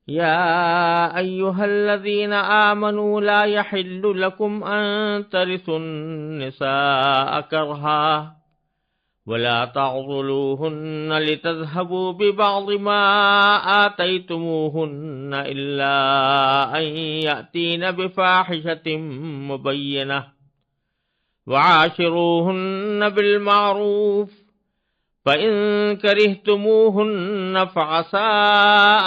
يا أيها الذين آمنوا لا يحل لكم أن ترثوا النساء كرها ولا تعضلوهن لتذهبوا ببعض ما آتيتموهن إلا أن يأتين بفاحشة مبينة وعاشروهن بالمعروف فإن كرهتموهن فعسى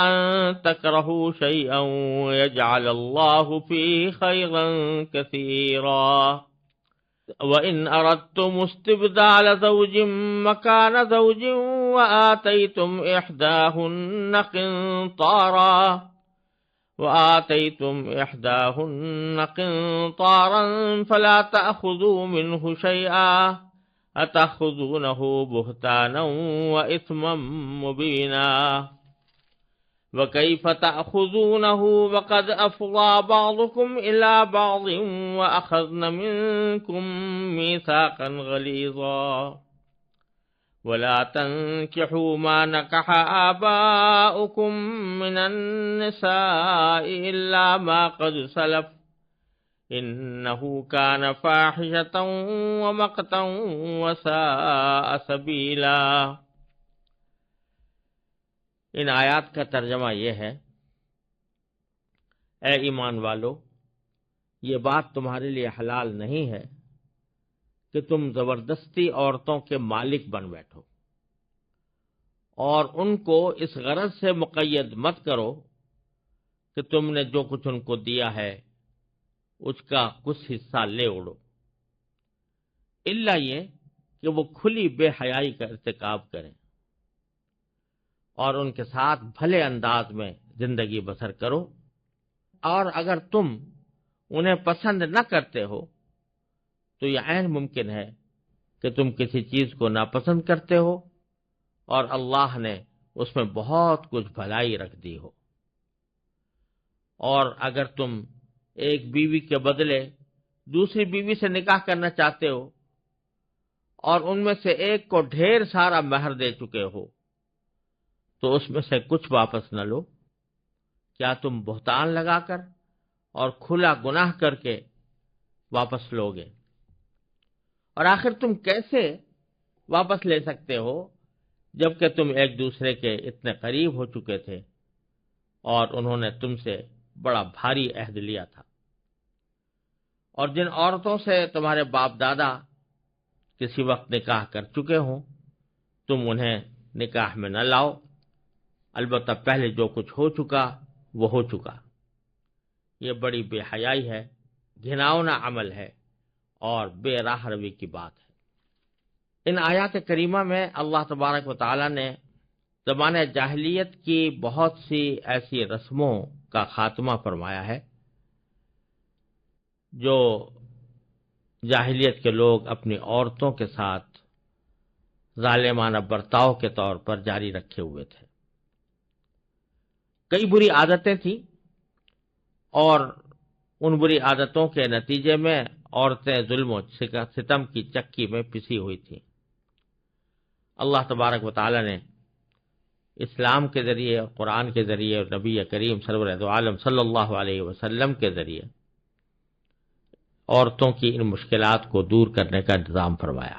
أن تكرهوا شيئا ويجعل الله فيه خيرا كثيرا وإن أردتم استبدال زوج مكان زوج وآتيتم إحداهن فلا تأخذوا منه شيئا أتأخذونه بهتانا وإثما مبينا وكيف تأخذونه وقد أفضى بعضكم إلى بعض وأخذن منكم ميثاقا غليظا ولا تنكحوا ما نكح آباؤكم من النساء إلا ما قد سلف إنه كان فاحشة ومقتا وساء سبيلا۔ ان آیات کا ترجمہ یہ ہے، اے ایمان والو، یہ بات تمہارے لیے حلال نہیں ہے کہ تم زبردستی عورتوں کے مالک بن بیٹھو، اور ان کو اس غرض سے مقید مت کرو کہ تم نے جو کچھ ان کو دیا ہے اس کا کچھ حصہ لے اڑو، الا یہ کہ وہ کھلی بے حیائی کا ارتکاب کریں اور ان کے ساتھ بھلے انداز میں زندگی بسر کرو، اور اگر تم انہیں پسند نہ کرتے ہو تو یہ عین ممکن ہے کہ تم کسی چیز کو ناپسند کرتے ہو اور اللہ نے اس میں بہت کچھ بھلائی رکھ دی ہو، اور اگر تم ایک بیوی کے بدلے دوسری بیوی سے نکاح کرنا چاہتے ہو اور ان میں سے ایک کو ڈھیر سارا مہر دے چکے ہو تو اس میں سے کچھ واپس نہ لو، کیا تم بہتان لگا کر اور کھلا گناہ کر کے واپس لوگے؟ اور آخر تم کیسے واپس لے سکتے ہو جبکہ تم ایک دوسرے کے اتنے قریب ہو چکے تھے اور انہوں نے تم سے بڑا بھاری عہد لیا تھا؟ اور جن عورتوں سے تمہارے باپ دادا کسی وقت نکاح کر چکے ہوں تم انہیں نکاح میں نہ لاؤ، البتہ پہلے جو کچھ ہو چکا وہ ہو چکا۔ یہ بڑی بے حیائی ہے، گھناؤنا عمل ہے اور بے راہ روی کی بات ہے۔ ان آیات کریمہ میں اللہ تبارک و تعالی نے زمانہ جاہلیت کی بہت سی ایسی رسموں کا خاتمہ فرمایا ہے جو جاہلیت کے لوگ اپنی عورتوں کے ساتھ ظالمانہ برتاؤ کے طور پر جاری رکھے ہوئے تھے۔ کئی بری عادتیں تھیں اور ان بری عادتوں کے نتیجے میں عورتیں ظلم و ستم کی چکی میں پسی ہوئی تھیں۔ اللہ تبارک و تعالی نے اسلام کے ذریعے، قرآن کے ذریعے اور نبی کریم سرور دو عالم صلی اللہ علیہ وسلم کے ذریعے عورتوں کی ان مشکلات کو دور کرنے کا انتظام فرمایا۔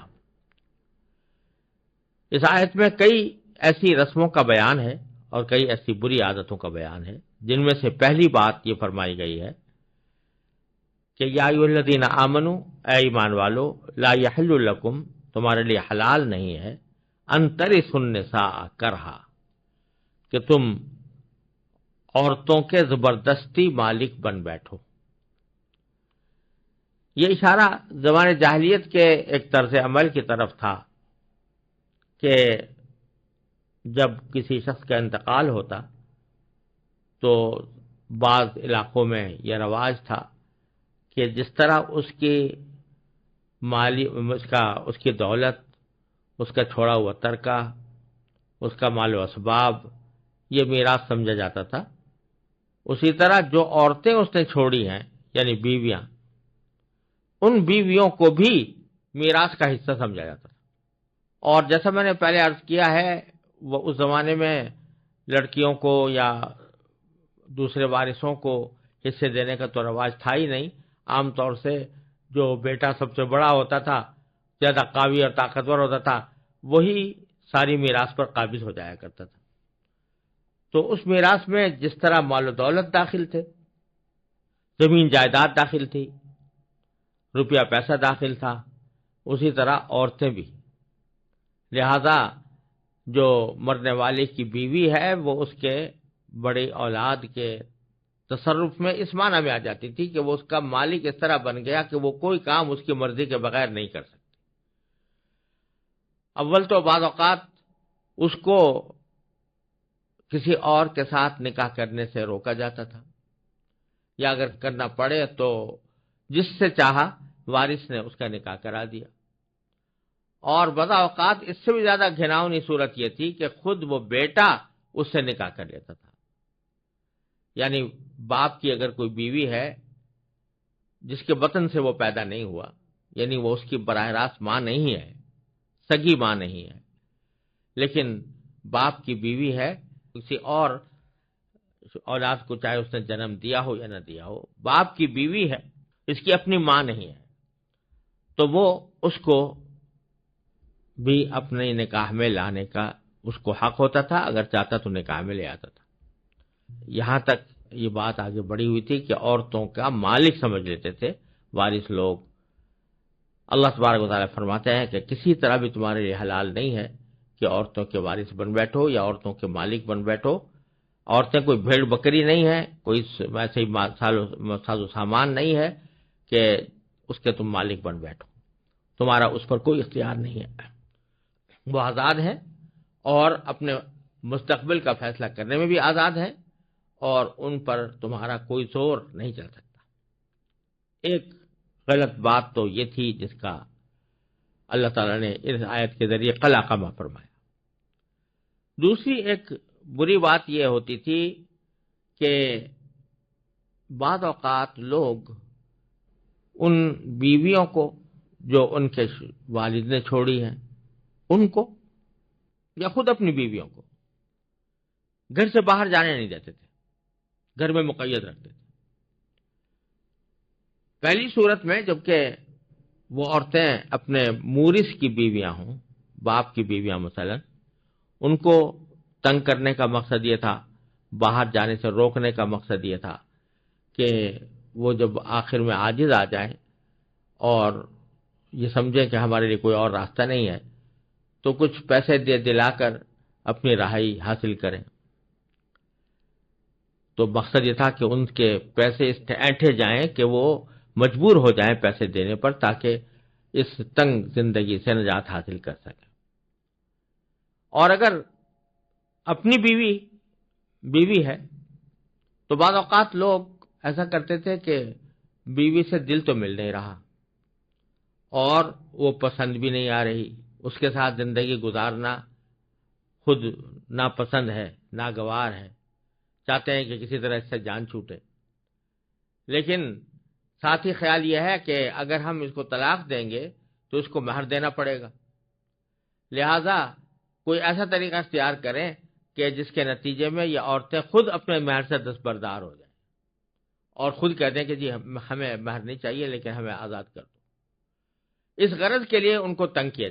اس آیت میں کئی ایسی رسموں کا بیان ہے اور کئی ایسی بری عادتوں کا بیان ہے، جن میں سے پہلی بات یہ فرمائی گئی ہے کہ یا ایھا الذین آمنوا، اے ایمان والو، لا یحل لکم، تمہارے لیے حلال نہیں ہے، ان ترثوا النساء کرہا، کہ تم عورتوں کے زبردستی مالک بن بیٹھو۔ یہ اشارہ زمانے جاہلیت کے ایک طرز عمل کی طرف تھا کہ جب کسی شخص کا انتقال ہوتا تو بعض علاقوں میں یہ رواج تھا کہ جس طرح اس کی اس کی دولت، اس کا چھوڑا ہوا ترکہ، اس کا مال و اسباب یہ میراث سمجھا جاتا تھا، اسی طرح جو عورتیں اس نے چھوڑی ہیں یعنی بیویاں، ان بیویوں کو بھی میراث کا حصہ سمجھا جاتا تھا۔ اور جیسا میں نے پہلے عرض کیا ہے، وہ اس زمانے میں لڑکیوں کو یا دوسرے وارثوں کو حصے دینے کا تو رواج تھا ہی نہیں. عام طور سے جو بیٹا سب سے بڑا ہوتا تھا، زیادہ قوی اور طاقتور ہوتا تھا، وہی ساری میراث پر قابض ہو جایا کرتا تھا. تو اس میراث میں جس طرح مال و دولت داخل تھے، زمین جائیداد داخل تھی، روپیہ پیسہ داخل تھا، اسی طرح عورتیں بھی. لہذا جو مرنے والے کی بیوی ہے وہ اس کے بڑی اولاد کے تصرف میں اس معنی میں آ جاتی تھی کہ وہ اس کا مالک اس طرح بن گیا کہ وہ کوئی کام اس کی مرضی کے بغیر نہیں کر سکتی. اول تو بعض اوقات اس کو کسی اور کے ساتھ نکاح کرنے سے روکا جاتا تھا، یا اگر کرنا پڑے تو جس سے چاہا وارث نے اس کا نکاح کرا دیا. اور بعض اوقات اس سے بھی زیادہ گھناؤنی صورت یہ تھی کہ خود وہ بیٹا اس سے نکاح کر لیتا تھا. یعنی باپ کی اگر کوئی بیوی ہے جس کے وطن سے وہ پیدا نہیں ہوا، یعنی وہ اس کی براہ راست ماں نہیں ہے، سگی ماں نہیں ہے، لیکن باپ کی بیوی ہے، کسی اور اولاد کو چاہے اس نے جنم دیا ہو یا نہ دیا ہو، باپ کی بیوی ہے، اس کی اپنی ماں نہیں ہے، تو وہ اس کو بھی اپنے نکاح میں لانے کا اس کو حق ہوتا تھا. اگر چاہتا تو نکاح میں لے آتا تھا. یہاں تک یہ بات آگے بڑھی ہوئی تھی کہ عورتوں کا مالک سمجھ لیتے تھے وارث لوگ. اللہ تبارک و تعالیٰ فرماتے ہیں کہ کسی طرح بھی تمہارے لیے حلال نہیں ہے کہ عورتوں کے وارث بن بیٹھو یا عورتوں کے مالک بن بیٹھو. عورتیں کوئی بھیڑ بکری نہیں ہے، کوئی ویسے ہی ساز و سامان نہیں ہے کہ اس کے تم مالک بن بیٹھو. تمہارا اس پر کوئی اختیار نہیں ہے. وہ آزاد ہیں اور اپنے مستقبل کا فیصلہ کرنے میں بھی آزاد ہیں، اور ان پر تمہارا کوئی زور نہیں چل سکتا. ایک غلط بات تو یہ تھی جس کا اللہ تعالیٰ نے اس آیت کے ذریعے قلعہ فرمایا. دوسری ایک بری بات یہ ہوتی تھی کہ بعض اوقات لوگ ان بیویوں کو جو ان کے والد نے چھوڑی ہیں ان کو یا خود اپنی بیویوں کو گھر سے باہر جانے نہیں دیتے تھے، گھر میں مقید رکھتے تھے. پہلی صورت میں جبکہ وہ عورتیں اپنے مورث کی بیویاں ہوں، باپ کی بیویاں مثلا، ان کو تنگ کرنے کا مقصد یہ تھا، باہر جانے سے روکنے کا مقصد یہ تھا کہ وہ جب آخر میں عاجز آ جائیں اور یہ سمجھیں کہ ہمارے لیے کوئی اور راستہ نہیں ہے تو کچھ پیسے دلا کر اپنی رہائی حاصل کریں. تو مقصد یہ تھا کہ ان کے پیسے اس اینٹھے جائیں کہ وہ مجبور ہو جائیں پیسے دینے پر، تاکہ اس تنگ زندگی سے نجات حاصل کر سکیں. اور اگر اپنی بیوی ہے تو بعض اوقات لوگ ایسا کرتے تھے کہ بیوی سے دل تو مل نہیں رہا اور وہ پسند بھی نہیں آ رہی، اس کے ساتھ زندگی گزارنا خود ناپسند ہے، ناگوار ہے، چاہتے ہیں کہ کسی طرح اس سے جان چھوٹے. لیکن ساتھ ہی خیال یہ ہے کہ اگر ہم اس کو طلاق دیں گے تو اس کو مہر دینا پڑے گا، لہذا کوئی ایسا طریقہ اختیار کریں کہ جس کے نتیجے میں یہ عورتیں خود اپنے مہر سے دستبردار ہو جائیں اور خود کہہ دیں کہ جی ہمیں مہر نہیں چاہیے لیکن ہمیں آزاد کر دو. اس غرض کے لیے ان کو تنگ کیا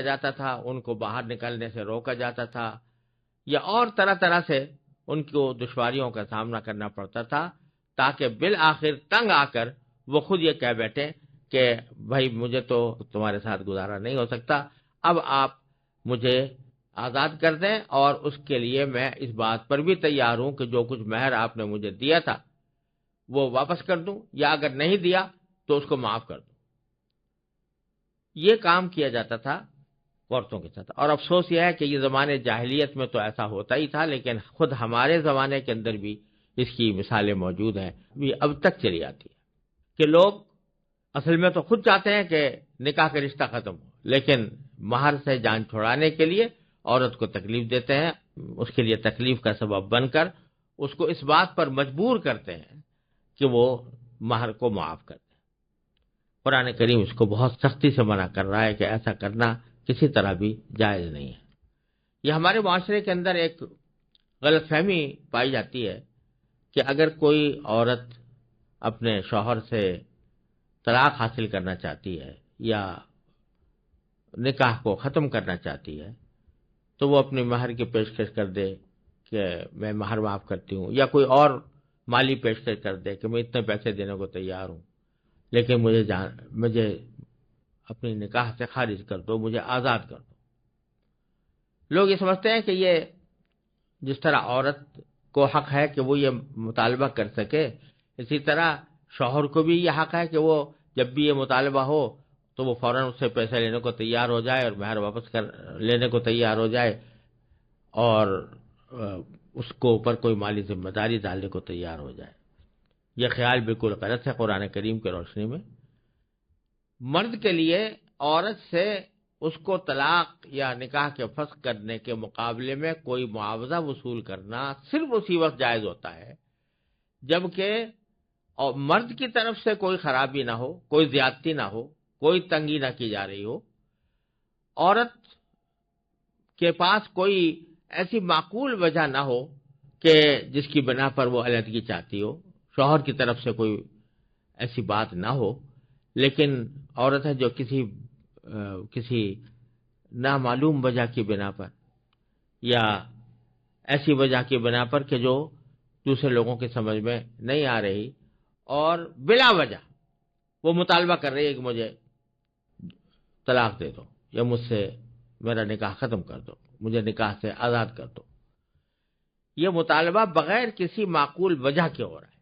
جاتا تھا، ان کو باہر نکلنے سے روکا جاتا تھا، یا اور طرح طرح سے ان کو دشواریوں کا سامنا کرنا پڑتا تھا، تاکہ بالآخر تنگ آ کر وہ خود یہ کہہ بیٹھے کہ بھائی مجھے تو تمہارے ساتھ گزارا نہیں ہو سکتا، اب آپ مجھے آزاد کر دیں، اور اس کے لیے میں اس بات پر بھی تیار ہوں کہ جو کچھ مہر آپ نے مجھے دیا تھا وہ واپس کر دوں، یا اگر نہیں دیا تو اس کو معاف کر دوں. یہ کام کیا جاتا تھا عورتوں کے ساتھ. اور افسوس یہ ہے کہ یہ زمانے جاہلیت میں تو ایسا ہوتا ہی تھا، لیکن خود ہمارے زمانے کے اندر بھی اس کی مثالیں موجود ہیں، یہ اب تک چلی آتی ہے کہ لوگ اصل میں تو خود چاہتے ہیں کہ نکاح کا رشتہ ختم ہو، لیکن مہر سے جان چھڑانے کے لیے عورت کو تکلیف دیتے ہیں، اس کے لیے تکلیف کا سبب بن کر اس کو اس بات پر مجبور کرتے ہیں کہ وہ مہر کو معاف کر دیں. قرآن کریم اس کو بہت سختی سے منع کر رہا ہے کہ ایسا کرنا کسی طرح بھی جائز نہیں ہے. یہ ہمارے معاشرے کے اندر ایک غلط فہمی پائی جاتی ہے کہ اگر کوئی عورت اپنے شوہر سے طلاق حاصل کرنا چاہتی ہے یا نکاح کو ختم کرنا چاہتی ہے تو وہ اپنی مہر کی پیشکش کر دے کہ میں مہر معاف کرتی ہوں، یا کوئی اور مالی پیشکش کر دے کہ میں اتنے پیسے دینے کو تیار ہوں، لیکن مجھے اپنی نکاح سے خارج کر دو، مجھے آزاد کر دو۔ لوگ یہ سمجھتے ہیں کہ یہ جس طرح عورت کو حق ہے کہ وہ یہ مطالبہ کر سکے، اسی طرح شوہر کو بھی یہ حق ہے کہ وہ جب بھی یہ مطالبہ ہو تو وہ فوراً اس سے پیسے لینے کو تیار ہو جائے اور مہر واپس کر لینے کو تیار ہو جائے اور اس کو اوپر کوئی مالی ذمہ داری ڈالنے کو تیار ہو جائے۔ یہ خیال بالکل غلط ہے قرآن کریم کی روشنی میں۔ مرد کے لیے عورت سے اس کو طلاق یا نکاح کے فسخ کرنے کے مقابلے میں کوئی معاوضہ وصول کرنا صرف اسی وقت جائز ہوتا ہے جبکہ مرد کی طرف سے کوئی خرابی نہ ہو، کوئی زیادتی نہ ہو، کوئی تنگی نہ کی جا رہی ہو، عورت کے پاس کوئی ایسی معقول وجہ نہ ہو کہ جس کی بنا پر وہ علیحدگی چاہتی ہو، شوہر کی طرف سے کوئی ایسی بات نہ ہو، لیکن عورت ہے جو کسی نامعلوم وجہ کی بنا پر یا ایسی وجہ کی بنا پر کہ جو دوسرے لوگوں کی سمجھ میں نہیں آ رہی اور بلا وجہ وہ مطالبہ کر رہی ہے کہ مجھے طلاق دے دو یا مجھ سے میرا نکاح ختم کر دو، مجھے نکاح سے آزاد کر دو، یہ مطالبہ بغیر کسی معقول وجہ کے ہو رہا ہے،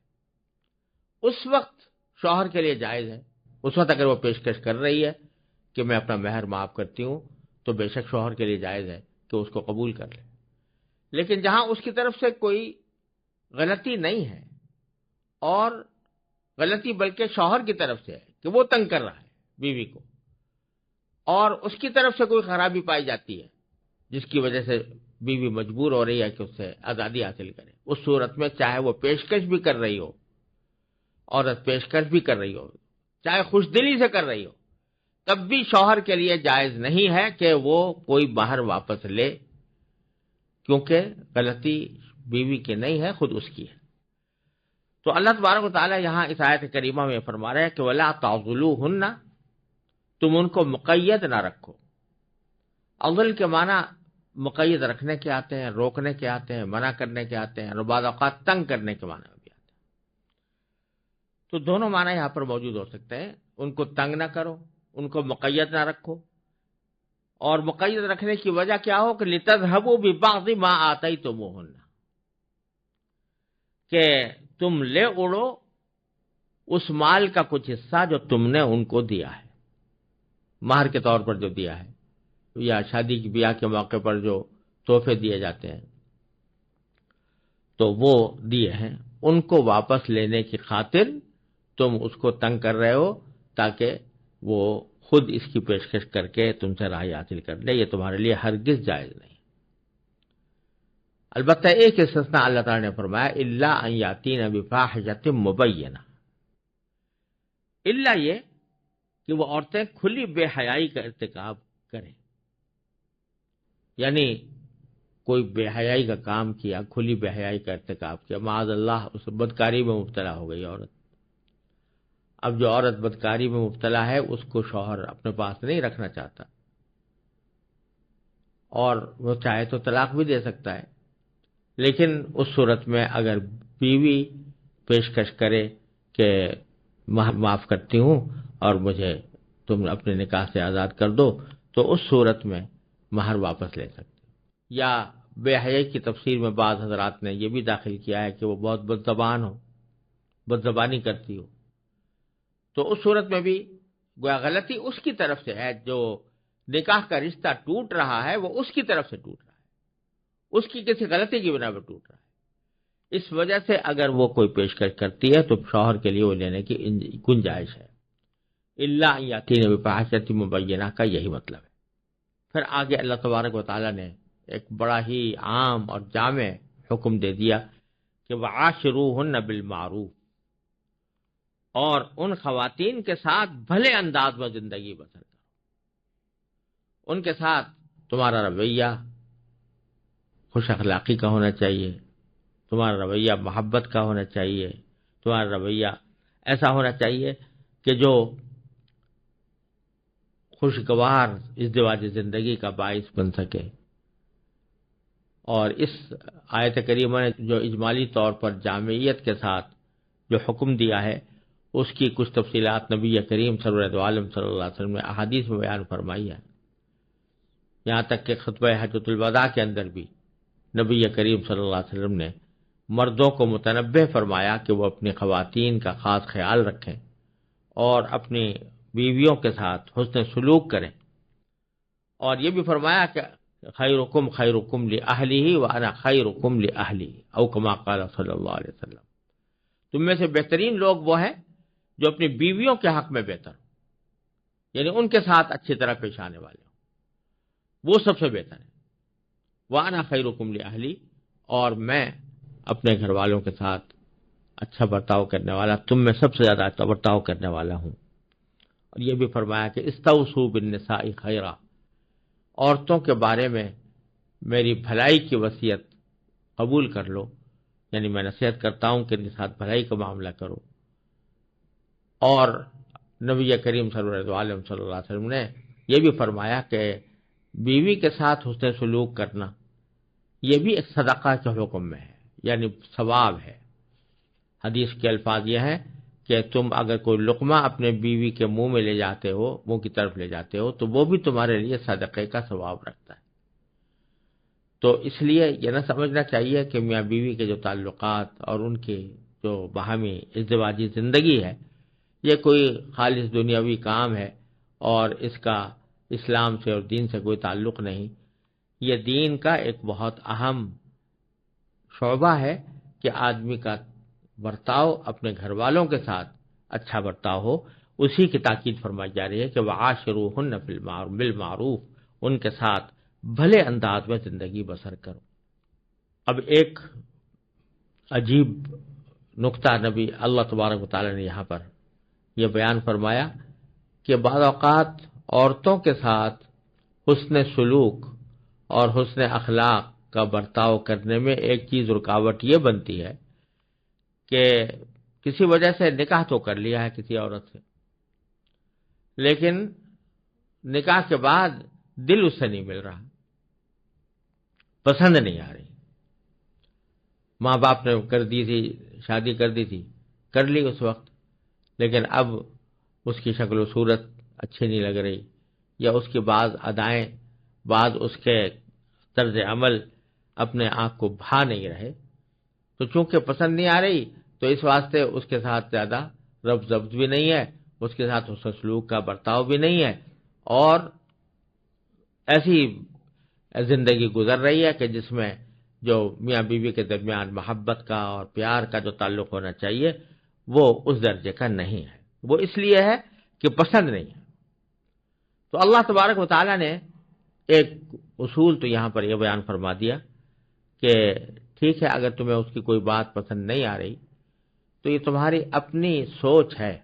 اس وقت شوہر کے لیے جائز ہے۔ اس وقت اگر وہ پیشکش کر رہی ہے کہ میں اپنا مہر معاف کرتی ہوں تو بے شک شوہر کے لیے جائز ہے کہ اس کو قبول کر لے۔ لیکن جہاں اس کی طرف سے کوئی غلطی نہیں ہے اور غلطی بلکہ شوہر کی طرف سے ہے کہ وہ تنگ کر رہا ہے بیوی کو اور اس کی طرف سے کوئی خرابی پائی جاتی ہے جس کی وجہ سے بیوی مجبور ہو رہی ہے کہ اس سے آزادی حاصل کرے، اس صورت میں چاہے وہ پیشکش بھی کر رہی ہو، عورت پیشکش بھی کر رہی ہو، چاہے خوش دلی سے کر رہی ہو، تب بھی شوہر کے لیے جائز نہیں ہے کہ وہ کوئی مہر واپس لے، کیونکہ غلطی بیوی کی نہیں ہے، خود اس کی ہے۔ تو اللہ تبارک و تعالی یہاں اس آیت کریمہ میں فرما رہے ہیں کہ وَلَا تَعْضُلُوهُنَّ، تم ان کو مقید نہ رکھو۔ عضل کے معنی مقید رکھنے کے آتے ہیں، روکنے کے آتے ہیں، منع کرنے کے آتے ہیں، اور بعض اوقات تنگ کرنے کے معنی میں بھی آتے ہیں۔ تو دونوں معنی یہاں پر موجود ہو سکتے ہیں، ان کو تنگ نہ کرو، ان کو مقید نہ رکھو، اور مقید رکھنے کی وجہ کیا ہو کہ لِتَذْهَبُوا بِبَعْضِ مَا آتَيْتُمُوهُنَّ، کہ تم لے اڑو اس مال کا کچھ حصہ جو تم نے ان کو دیا ہے، مہر کے طور پر جو دیا ہے یا شادی کی بیاہ کے موقع پر جو تحفے دیے جاتے ہیں تو وہ دیے ہیں، ان کو واپس لینے کی خاطر تم اس کو تنگ کر رہے ہو تاکہ وہ خود اس کی پیشکش کر کے تم سے رہائی حاصل کر لے، یہ تمہارے لیے ہرگز جائز نہیں۔ البتہ ایک استثناء اللہ تعالی نے فرمایا الا ان یاتین بفاحشۃ مبینہ، الا یہ کہ وہ عورتیں کھلی بے حیائی کا ارتکاب کریں، یعنی کوئی بے حیائی کا کام کیا، کھلی بے حیائی کا ارتکاب کیا، معاذ اللہ اس بدکاری میں مبتلا ہو گئی عورت۔ اب جو عورت بدکاری میں مبتلا ہے اس کو شوہر اپنے پاس نہیں رکھنا چاہتا اور وہ چاہے تو طلاق بھی دے سکتا ہے، لیکن اس صورت میں اگر بیوی پیشکش کرے کہ معاف کرتی ہوں اور مجھے تم اپنے نکاح سے آزاد کر دو تو اس صورت میں مہر واپس لے سکتے۔ یا بے حیائی کی تفسیر میں بعض حضرات نے یہ بھی داخل کیا ہے کہ وہ بہت بد زبان ہو، بد زبانی کرتی ہو، تو اس صورت میں بھی گویا غلطی اس کی طرف سے ہے، جو نکاح کا رشتہ ٹوٹ رہا ہے وہ اس کی طرف سے ٹوٹ رہا ہے، اس کی کسی غلطی کی بنا پر ٹوٹ رہا ہے، اس وجہ سے اگر وہ کوئی پیشکش کرتی ہے تو شوہر کے لیے وہ لینے کی گنجائش ہے۔ الا ان یاتین بفاحشۃ مبینہ کا یہی مطلب ہے۔ پھر آگے اللہ تبارک و تعالی نے ایک بڑا ہی عام اور جامع حکم دے دیا کہ وعاشروہن بالمعروف، اور ان خواتین کے ساتھ بھلے انداز میں زندگی بسر کرو، ان کے ساتھ تمہارا رویہ خوش اخلاقی کا ہونا چاہیے، تمہارا رویہ محبت کا ہونا چاہیے، تمہارا رویہ ایسا ہونا چاہیے کہ جو خوشگوار ازدواج زندگی کا باعث بن سکے۔ اور اس آیت کریمہ نے جو اجمالی طور پر جامعیت کے ساتھ جو حکم دیا ہے، اس کی کچھ تفصیلات نبی کریم سرورت عالم صلی اللہ علیہ وسلم نے احادیث میں بیان فرمائی ہے۔ یہاں تک کہ خطبہ حجۃ الوداع کے اندر بھی نبی کریم صلی اللہ علیہ وسلم نے مردوں کو متنبہ فرمایا کہ وہ اپنی خواتین کا خاص خیال رکھیں اور اپنی بیویوں کے ساتھ حسن سلوک کریں، اور یہ بھی فرمایا کہ خیرکم خیرکم لأہلہ وانا خیرکم لأہلی، او کما قال صلی اللہ علیہ وسلم۔ تم میں سے بہترین لوگ وہ ہیں جو اپنی بیویوں کے حق میں بہتر ہوں، یعنی ان کے ساتھ اچھی طرح پیش آنے والے ہوں، وہ سب سے بہتر ہے۔ وانا خیرکم لأہلی، اور میں اپنے گھر والوں کے ساتھ اچھا برتاؤ کرنے والا، تم میں سب سے زیادہ اچھا برتاؤ کرنے والا ہوں۔ اور یہ بھی فرمایا کہ استوصوا بالنساء خیرا، عورتوں کے بارے میں میری بھلائی کی وصیت قبول کر لو، یعنی میں نصیحت کرتا ہوں کہ ان کے ساتھ بھلائی کا معاملہ کرو۔ اور نبی کریم صلی اللہ علیہ وسلم نے یہ بھی فرمایا کہ بیوی کے ساتھ حسن سلوک کرنا یہ بھی ایک صدقہ کے حکم میں ہے، یعنی ثواب ہے۔ حدیث کے الفاظ یہ ہیں کہ تم اگر کوئی لقمہ اپنے بیوی کے منہ میں لے جاتے ہو، منہ کی طرف لے جاتے ہو، تو وہ بھی تمہارے لیے صدقے کا ثواب رکھتا ہے۔ تو اس لیے یہ نہ سمجھنا چاہیے کہ میاں بیوی کے جو تعلقات اور ان کی جو باہمی ازدواجی زندگی ہے یہ کوئی خالص دنیاوی کام ہے اور اس کا اسلام سے اور دین سے کوئی تعلق نہیں۔ یہ دین کا ایک بہت اہم شعبہ ہے کہ آدمی کا برتاؤ اپنے گھر والوں کے ساتھ اچھا برتاؤ ہو۔ اسی کی تاکید فرمائی جا رہی ہے کہ وَعَاشِرُوهُنَّ بِالْمَعْرُوفِ، ان کے ساتھ بھلے انداز میں زندگی بسر کرو۔ اب ایک عجیب نقطہ نبی اللہ تبارک و تعالی نے یہاں پر یہ بیان فرمایا کہ بعض اوقات عورتوں کے ساتھ حسن سلوک اور حسن اخلاق کا برتاؤ کرنے میں ایک چیز رکاوٹ یہ بنتی ہے کہ کسی وجہ سے نکاح تو کر لیا ہے کسی عورت سے، لیکن نکاح کے بعد دل اس سے نہیں مل رہا، پسند نہیں آ رہی۔ ماں باپ نے کر دی تھی، شادی کر دی تھی، کر لی اس وقت، لیکن اب اس کی شکل و صورت اچھی نہیں لگ رہی، یا اس کی بعض ادائیں، بعض اس کے طرز عمل اپنے آپ کو بھا نہیں رہے، تو چونکہ پسند نہیں آ رہی تو اس واسطے اس کے ساتھ زیادہ ربط ضبط بھی نہیں ہے، اس کے ساتھ حسن سلوک کا برتاؤ بھی نہیں ہے، اور ایسی زندگی گزر رہی ہے کہ جس میں جو میاں بیوی کے درمیان محبت کا اور پیار کا جو تعلق ہونا چاہیے وہ اس درجے کا نہیں ہے۔ وہ اس لیے ہے کہ پسند نہیں ہے۔ تو اللہ تبارک و تعالیٰ نے ایک اصول تو یہاں پر یہ بیان فرما دیا کہ ٹھیک ہے، اگر تمہیں اس کی کوئی بات پسند نہیں آ رہی تو یہ تمہاری اپنی سوچ ہے،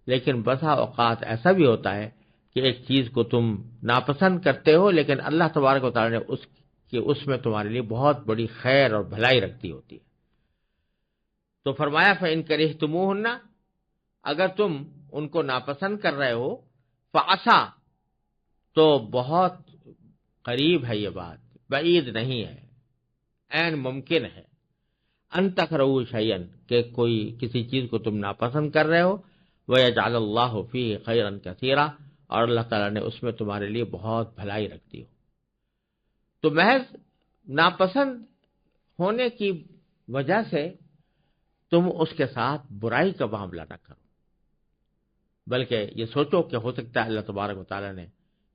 لیکن بسا اوقات ایسا بھی ہوتا ہے کہ ایک چیز کو تم ناپسند کرتے ہو لیکن اللہ تبارک و تعالیٰ نے اس میں تمہارے لیے بہت بڑی خیر اور بھلائی رکھتی ہوتی ہے۔ تو فرمایا فَإِن كَرِهْتُمُوهُنَّ، اگر تم ان کو ناپسند کر رہے ہو، فَعَسَىٰ، تو بہت قریب ہے، یہ بات بعید نہیں ہے، عین ممکن ہے، ان تکرہوا شیئا، کہ کوئی کسی چیز کو تم ناپسند کر رہے ہو، وَيَجْعَلَ اللَّهُ فِيهِ خَيْرًا كَثِيرًا، اور اللہ تعالیٰ نے اس میں تمہارے لیے بہت بھلائی رکھتی ہو۔ تو محض ناپسند ہونے کی وجہ سے تم اس کے ساتھ برائی کا معاملہ نہ کرو، بلکہ یہ سوچو کہ ہو سکتا ہے اللہ تبارک و تعالیٰ نے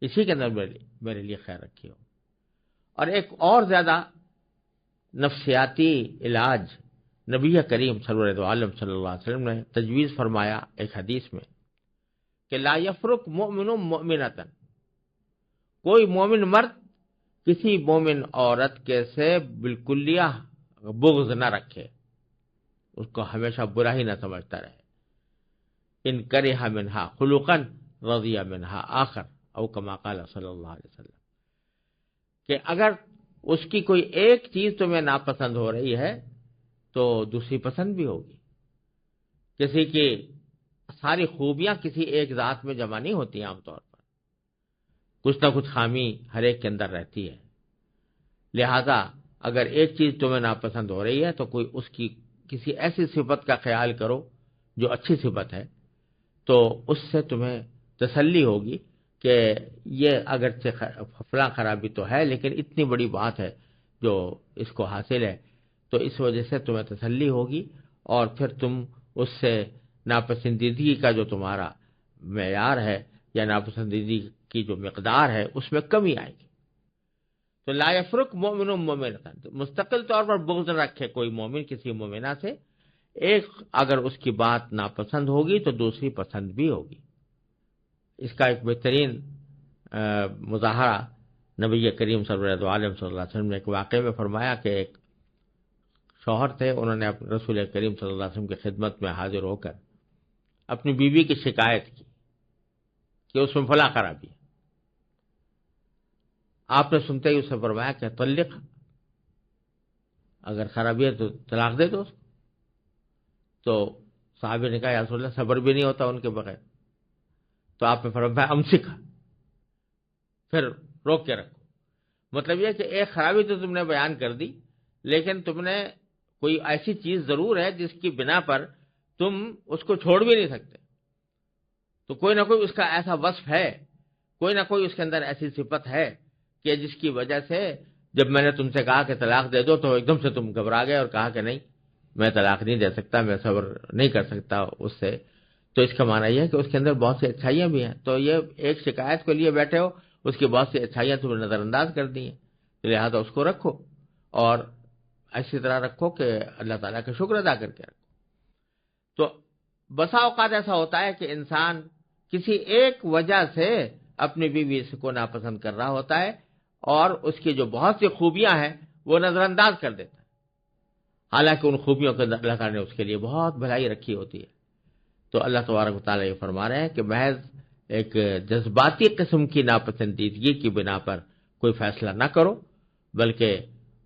اسی کے اندر میرے لیے خیر رکھی ہو۔ اور ایک اور زیادہ نفسیاتی علاج نبی کریم صلی اللہ علیہ وسلم نے تجویز فرمایا ایک حدیث میں کہ لا یفرق مؤمن مؤمنۃ، کوئی مومن مرد کسی مومن عورت کے سے بالکلیہ بغض نہ رکھے، اس کو ہمیشہ برا ہی نہ سمجھتا رہے۔ ان کرہ منہا خلقا رضی منہا آخر، او کما قال صلی اللہ علیہ وسلم، کہ اگر اس کی کوئی ایک چیز تمہیں ناپسند ہو رہی ہے تو دوسری پسند بھی ہوگی. کسی کی ساری خوبیاں کسی ایک ذات میں جمع نہیں ہوتی. عام طور پر کچھ نہ کچھ خامی ہر ایک کے اندر رہتی ہے. لہذا اگر ایک چیز تمہیں ناپسند ہو رہی ہے تو کوئی اس کی کسی ایسی صفت کا خیال کرو جو اچھی صفت ہے، تو اس سے تمہیں تسلی ہوگی کہ یہ اگرچہ فلاں خرابی تو ہے لیکن اتنی بڑی بات ہے جو اس کو حاصل ہے، تو اس وجہ سے تمہیں تسلی ہوگی اور پھر تم اس سے ناپسندیدگی کا جو تمہارا معیار ہے یا ناپسندیدگی کی جو مقدار ہے اس میں کمی آئے گی. تو لا یفرق مومن مومنۃ، مستقل طور پر بغض رکھے کوئی مومن کسی مومنہ سے، ایک اگر اس کی بات ناپسند ہوگی تو دوسری پسند بھی ہوگی. اس کا ایک بہترین مظاہرہ نبی کریم صلی اللہ علیہ وسلم نے ایک واقعے میں فرمایا کہ ایک شوہر تھے، انہوں نے رسول کریم صلی اللہ علیہ وسلم کی خدمت میں حاضر ہو کر اپنی بیوی کی شکایت کی کہ اس میں فلاں خرابی ہے. آپ نے سنتے ہی اسے فرمایا کہ طلق، اگر خرابی ہے تو طلاق دے دو. تو صحابی نے کہا یا رسول اللہ صبر بھی نہیں ہوتا ان کے بغیر. تو آپ نے فرمایا امسک، پھر روک کے رکھو. مطلب یہ کہ ایک خرابی تو تم نے بیان کر دی، لیکن تم نے کوئی ایسی چیز ضرور ہے جس کی بنا پر تم اس کو چھوڑ بھی نہیں سکتے. تو کوئی نہ کوئی اس کا ایسا وصف ہے، کوئی نہ کوئی اس کے اندر ایسی صفت ہے کہ جس کی وجہ سے جب میں نے تم سے کہا کہ طلاق دے دو تو ایک دم سے تم گھبرا گئے اور کہا کہ نہیں، میں طلاق نہیں دے سکتا، میں صبر نہیں کر سکتا اس سے. تو اس کا معنی یہ ہے کہ اس کے اندر بہت سی اچھائیاں بھی ہیں. تو یہ ایک شکایت کے لیے بیٹھے ہو، اس کی بہت سی اچھائیاں تم نے نظر انداز کر دی ہیں، تو لہٰذا اس کو رکھو اور ایسی طرح رکھو کہ اللہ تعالیٰ کا شکر ادا کر کے رکھو. تو بسا اوقات ایسا ہوتا ہے کہ انسان کسی ایک وجہ سے اپنی بیوی کو ناپسند کر رہا ہوتا ہے اور اس کی جو بہت سی خوبیاں ہیں وہ نظر انداز کر دیتا ہے، حالانکہ ان خوبیوں کے اندر اللہ تعالیٰ نے اس کے لیے بہت بھلائی رکھی ہوتی ہے. تو اللہ تبارک و تعالیٰ یہ فرما رہے ہیں کہ محض ایک جذباتی قسم کی ناپسندیدگی کی بنا پر کوئی فیصلہ نہ کرو، بلکہ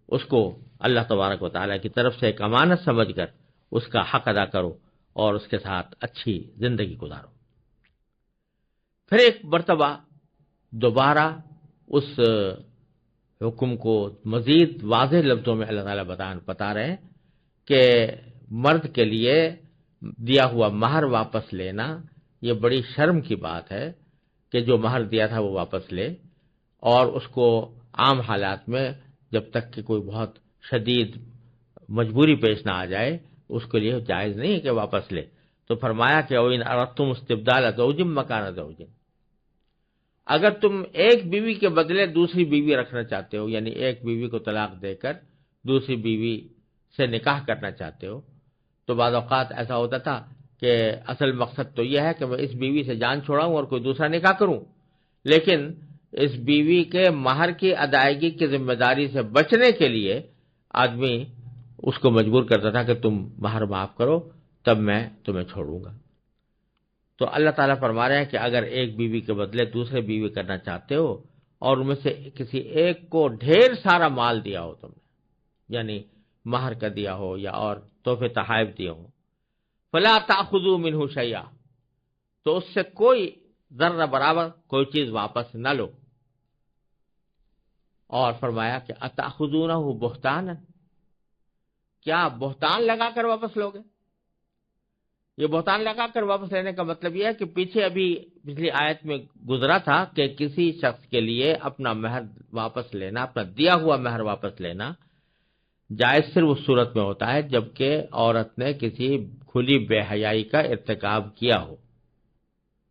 اس کو اللہ تبارک و تعالیٰ کی طرف سے ایک امانت سمجھ کر اس کا حق ادا کرو اور اس کے ساتھ اچھی زندگی گزارو. پھر ایک مرتبہ دوبارہ اس حکم کو مزید واضح لفظوں میں اللہ تعالیٰ بتا رہے ہیں کہ مرد کے لیے دیا ہوا مہر واپس لینا یہ بڑی شرم کی بات ہے کہ جو مہر دیا تھا وہ واپس لے، اور اس کو عام حالات میں جب تک کہ کوئی بہت شدید مجبوری پیش نہ آ جائے اس کے لیے جائز نہیں ہے کہ واپس لے. تو فرمایا کہ وَإِنْ أَرَدْتُمُ اسْتِبْدَالَ زَوْجٍ مَّكَانَ زَوْجٍ، اگر تم ایک بیوی کے بدلے دوسری بیوی رکھنا چاہتے ہو، یعنی ایک بیوی کو طلاق دے کر دوسری بیوی سے نکاح کرنا چاہتے ہو، تو بعض اوقات ایسا ہوتا تھا کہ اصل مقصد تو یہ ہے کہ میں اس بیوی سے جان چھوڑاؤں اور کوئی دوسرا نکاح کروں، لیکن اس بیوی کے مہر کی ادائیگی کی ذمہ داری سے بچنے کے لیے آدمی اس کو مجبور کرتا تھا کہ تم مہر معاف کرو تب میں تمہیں چھوڑوں گا. تو اللہ تعالیٰ فرما رہے ہیں کہ اگر ایک بیوی کے بدلے دوسرے بیوی کرنا چاہتے ہو اور ان میں سے کسی ایک کو ڈھیر سارا مال دیا ہو تم نے، یعنی مہر کا دیا ہو یا اور تحفے تحائف دیے ہوں، فلا تأخذوا منہ شیئا، تو اس سے کوئی ذرہ برابر کوئی چیز واپس نہ لو. اور فرمایا کہ اتأخذونہ بہتانا، کیا بہتان لگا کر واپس لوگے؟ یہ بہتان لگا کر واپس لینے کا مطلب یہ ہے کہ پیچھے ابھی پچھلی آیت میں گزرا تھا کہ کسی شخص کے لیے اپنا مہر واپس لینا، اپنا دیا ہوا مہر واپس لینا جائز صرف اس صورت میں ہوتا ہے جبکہ عورت نے کسی کھلی بے حیائی کا ارتکاب کیا ہو،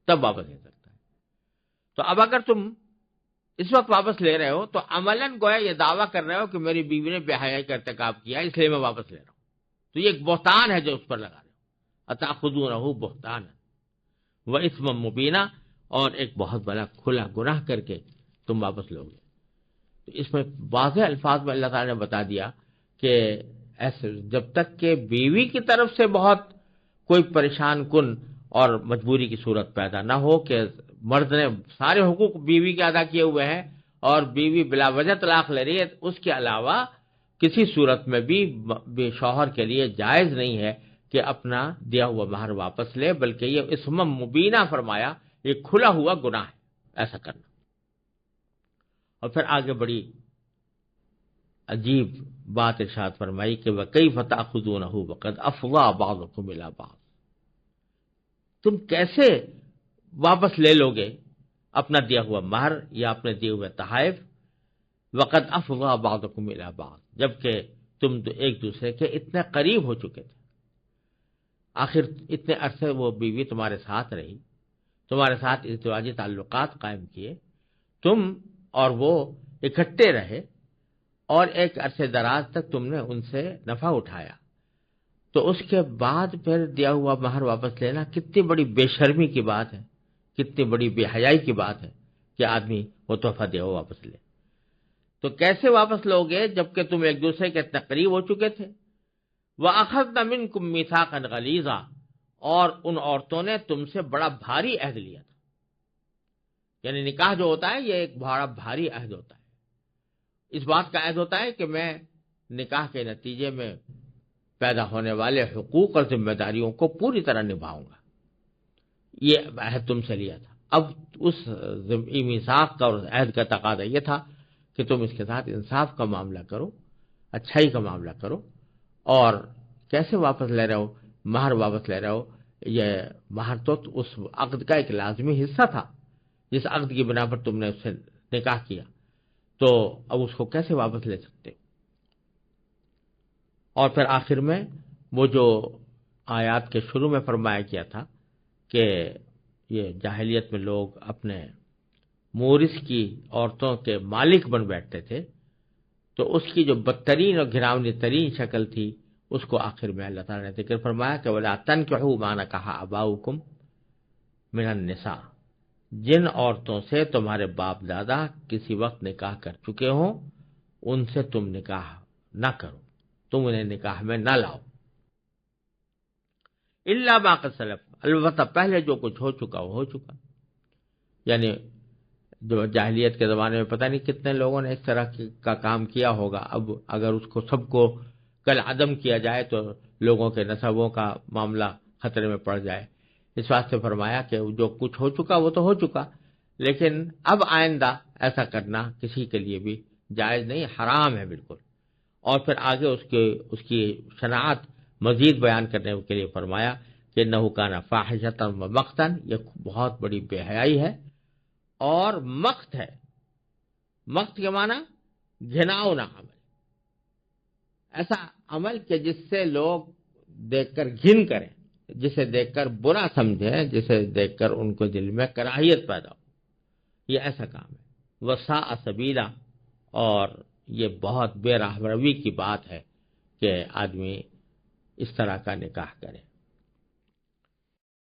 تب واپس لے سکتا ہے. تو اب اگر تم اس وقت واپس لے رہے ہو تو عملاً گویا یہ دعویٰ کر رہے ہو کہ میری بیوی نے بے حیائی کا ارتکاب کیا اس لیے میں واپس لے رہا ہوں. تو یہ ایک بہتان ہے جو اس پر لگا رہے ہو. اتأخذونہ بہتانا وإثما مبینا، اور ایک بہت بڑا کھلا گناہ کر کے تم واپس لو گے. تو اس میں واضح الفاظ میں اللہ تعالیٰ نے بتا دیا کہ ایسے جب تک کہ بیوی کی طرف سے بہت کوئی پریشان کن اور مجبوری کی صورت پیدا نہ ہو کہ مرد نے سارے حقوق بیوی کے ادا کیے ہوئے ہیں اور بیوی بلا وجہ طلاق لے رہی ہے، اس کے علاوہ کسی صورت میں بھی شوہر کے لیے جائز نہیں ہے کہ اپنا دیا ہوا مہر واپس لے، بلکہ یہ اسم مبینہ فرمایا، یہ کھلا ہوا گناہ ہے ایسا کرنا۔ اور پھر آگے بڑی عجیب بات ارشاد فرمائی کہ وَكَيْفَ تَأْخُذُونَهُ وَقَدْ أَفْضَىٰ بَعْضُكُمْ إِلَىٰ بَعْضٍ، تم کیسے واپس لے لو گے اپنا دیا ہوا مہر یا اپنے دیے ہوئے تحائف، وَقَدْ أَفْضَىٰ بَعْضُكُمْ إِلَىٰ بَعْضٍ، جبکہ تم تو ایک دوسرے کے اتنے قریب ہو چکے تھے۔ آخر اتنے عرصے وہ بیوی تمہارے ساتھ رہی، تمہارے ساتھ ازدواجی تعلقات قائم کیے، تم اور وہ اکٹھے رہے، اور ایک عرصے دراز تک تم نے ان سے نفع اٹھایا، تو اس کے بعد پھر دیا ہوا مہر واپس لینا کتنی بڑی بے شرمی کی بات ہے، کتنی بڑی بے حیائی کی بات ہے کہ آدمی وہ تحفہ دیا ہوا واپس لے۔ تو کیسے واپس لوگے جبکہ تم ایک دوسرے کے اتنے قریب ہو چکے تھے؟ وَأَخَذْنَ مِنْكُمْ مِيثَاقًا غَلِيظًا، اور ان عورتوں نے تم سے بڑا بھاری عہد لیا تھا۔ یعنی نکاح جو ہوتا ہے یہ ایک بڑا بھاری عہد ہوتا ہے، اس بات کا عہد ہوتا ہے کہ میں نکاح کے نتیجے میں پیدا ہونے والے حقوق اور ذمہ داریوں کو پوری طرح نبھاؤں گا، یہ عہد تم سے لیا تھا۔ اب اس میثاق کا اور عہد کا تقاضا یہ تھا کہ تم اس کے ساتھ انصاف کا معاملہ کرو، اچھائی کا معاملہ کرو۔ اور کیسے واپس لے رہے ہو؟ مہر واپس لے رہے ہو، یہ مہر تو اس عقد کا ایک لازمی حصہ تھا، جس عقد کی بنا پر تم نے اس سے نکاح کیا، تو اب اس کو کیسے واپس لے سکتے؟ اور پھر آخر میں وہ جو آیات کے شروع میں فرمایا کیا تھا کہ یہ جاہلیت میں لوگ اپنے مورث کی عورتوں کے مالک بن بیٹھتے تھے، تو اس کی جو بدترین اور گھراؤنی ترین شکل تھی اس کو آخر میں اللہ تعالیٰ نے ذکر فرمایا کہ وَلَا تَنكِحُوا مَا نَكَحَ آبَاؤُكُم مِنَ النِّسَاءِ، جن عورتوں سے تمہارے باپ دادا کسی وقت نکاح کر چکے ہوں ان سے تم نکاح نہ کرو، تم انہیں نکاح میں نہ لاؤ، الا ما قد سلف، البتہ پہلے جو کچھ ہو چکا وہ ہو چکا۔ یعنی جو جاہلیت کے زمانے میں پتہ نہیں کتنے لوگوں نے اس طرح کا کام کیا ہوگا، اب اگر اس کو سب کو کل عدم کیا جائے تو لوگوں کے نسبوں کا معاملہ خطرے میں پڑ جائے، اس واسطے فرمایا کہ جو کچھ ہو چکا وہ تو ہو چکا، لیکن اب آئندہ ایسا کرنا کسی کے لیے بھی جائز نہیں، حرام ہے بالکل۔ اور پھر آگے اس کی شناعت مزید بیان کرنے کے لیے فرمایا کہ انہ کان فاحشۃ و مقتا، یہ بہت بڑی بے حیائی ہے اور مقت ہے۔ مقت کے معنی گھناؤنا عمل، ایسا عمل کہ جس سے لوگ دیکھ کر گھن کریں، جسے دیکھ کر برا سمجھیں، جسے دیکھ کر ان کو دل میں کراہیت پیدا ہو، یہ ایسا کام ہے۔ وساء سبیلا، اور یہ بہت بے راہ روی کی بات ہے کہ آدمی اس طرح کا نکاح کرے۔